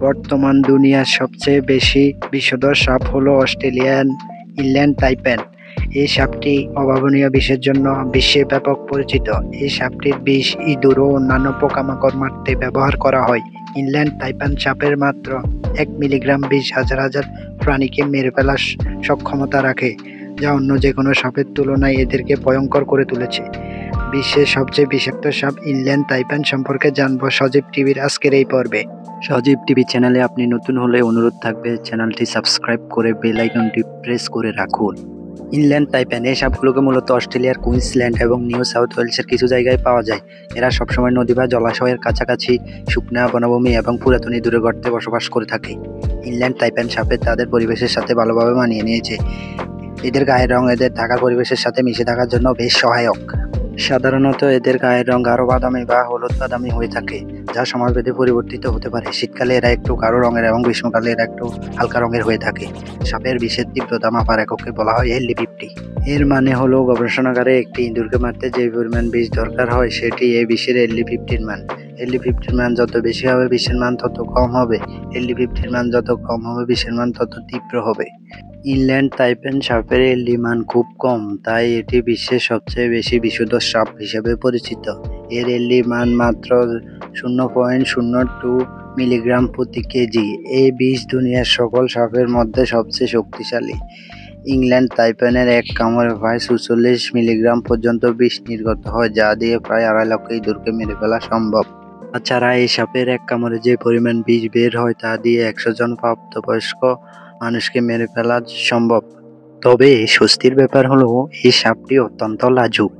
বর্তমান দুনিয়ার সবচেয়ে বেশি বিষধর সাপ হলো অস্ট্রেলিয়ান ইনল্যান্ড টাইপেন। এই সাপটি অভাবনীয় বিষের জন্য বিশ্বে ব্যাপক পরিচিত। এই সাপটির বিষ ইঁদুর ও অন্যান্য পোকামাকড় মারতে ব্যবহার করা হয়। ইনল্যান্ড টাইপেন সাপের মাত্র 1 মিলিগ্রাম বিষ হাজার হাজার প্রাণীকে মেরে ফেলার সক্ষমতা রাখে, যা অন্য যেকোনো সাপের তুলনায় এদেরকে ভয়ঙ্কর করে তুলেছে। বিশ্বের সবচেয়ে বিষাক্ত সাপ ইনল্যান্ড টাইপেন সম্পর্কে জানবো সজীব টিভির আজকের এই পর্বে। সজীব টিভি চ্যানেলে আপনি নতুন হলে অনুরোধ থাকবে চ্যানেলটি সাবস্ক্রাইব করে বেল আইকনটি প্রেস করে রাখুন। ইনল্যান্ড টাইপেন এই সাপগুলোকে মূলত অস্ট্রেলিয়ার কুইন্সল্যান্ড এবং নিউ সাউথ ওয়েলসের কিছু জায়গায় পাওয়া যায়। এরা সবসময় নদী বা জলাশয়ের কাছাকাছি, শুকনা বনভূমি এবং পুরাতন ইঁদুরের গর্তে বসবাস করে থাকে। ইনল্যান্ড টাইপেন সাপে তাদের পরিবেশের সাথে ভালোভাবে মানিয়ে নিয়েছে। এদের গায়ের রং এদের থাকা পরিবেশের সাথে মিশে থাকার জন্য বেশ সহায়ক। সাধারণত এদের গায়ের রং গাঢ় বাদামি বা হলুদ বাদামি হয়ে থাকে, যা সময়ভেদে পরিবর্তিত হতে পারে। শীতকালে এরা একটু গাঢ় রঙের এবং গ্রীষ্মকালে এরা একটু হালকা রঙের হয়ে থাকে। সাপের বিষের তীব্রতা মাপার এককে বলা হয় LD50। এর মানে হলো গবেষণাগারে একটি ইঁদুরকে মারতে যে পরিমাণ বিষ দরকার হয় সেটি এই বিষের LD50 মান। LD50 মান যত বেশি হবে বিষের মান তত কম হবে। LD50 মান যত কম হবে বিষের মান তত তীব্র হবে। ইনল্যান্ড টাইপেন সাপের LD মান খুব কম, তাই এটি বিশ্বের সবচেয়ে বেশি বিষধর সাপ হিসেবে পরিচিত। এর LD মান মাত্র 0.02 মিলিগ্রাম প্রতি কেজি। এই বিষ দুনিয়ার সকল সাপের মধ্যে সবচেয়ে শক্তিশালী। ইংল্যান্ড টাইপেনের এক কামড়ে প্রায় 46 মিলিগ্রাম পর্যন্ত বিষ নির্গত হয়, যা দিয়ে প্রায় 2.5 লক্ষ ইঁদুরকে মেরে ফেলা সম্ভব। তাছাড়া এই সাপের এক কামড়ে যে পরিমাণ বিষ বের হয় তা দিয়ে 100 জন প্রাপ্তবয়স্ক মানুষকে মেরে ফেলা সম্ভব। তবে স্বস্তির ব্যাপার হলো এই সাপটি অত্যন্ত লাজুক।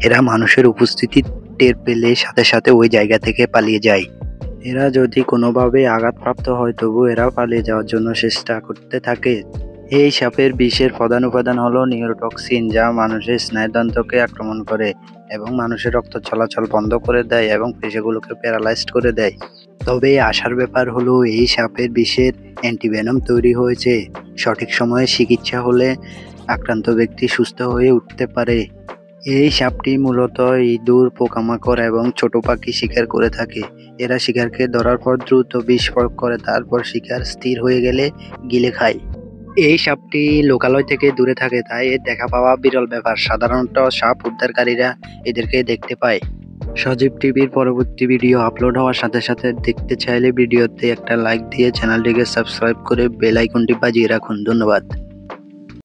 এরা মানুষের উপস্থিতি টের পেলে সাথে সাথে ওই জায়গা থেকে পালিয়ে যায়। এরা যদি কোনোভাবে আঘাতপ্রাপ্ত হয় তবু এরা পালিয়ে যাওয়ার জন্য চেষ্টা করতে থাকে। এই সাপের বিষের প্রধান উপাদান হলো নিউরোটক্সিন, যা মানুষের স্নায়ুতন্ত্রকে আক্রমণ করে এবং মানুষের রক্ত চলাচল বন্ধ করে দেয় এবং পেশিগুলোকে প্যারালাইজড করে দেয়। তবে আশার ব্যাপার হলো এই সাপের বিষের অ্যান্টিভেনম তৈরি হয়েছে। সঠিক সময়ে চিকিৎসা হলে আক্রান্ত ব্যক্তি সুস্থ হয়ে উঠতে পারে। এই সাপটি মূলত ইঁদুর, পোকামাকড় এবং ছোট পাখি শিকার করে থাকে। এরা শিকারকে ধরার পর দ্রুত বিষ প্রয়োগ করে, তারপর শিকার স্থির হয়ে গেলে গিলে খায়। এই সাপটি লোকালয় থেকে দূরে থাকে, তাই এর দেখা পাওয়া বিরল ব্যাপার। সাধারণত সাপ উদ্ধারকারীরা এদেরকে দেখতে পায়। সজীব টিভির পরবর্তী ভিডিও আপলোড হওয়ার সাথে সাথে দেখতে চাইলে ভিডিওতে একটা লাইক দিয়ে চ্যানেলটিকে সাবস্ক্রাইব করে বেল আইকনটি বাজিয়ে রাখুন। ধন্যবাদ।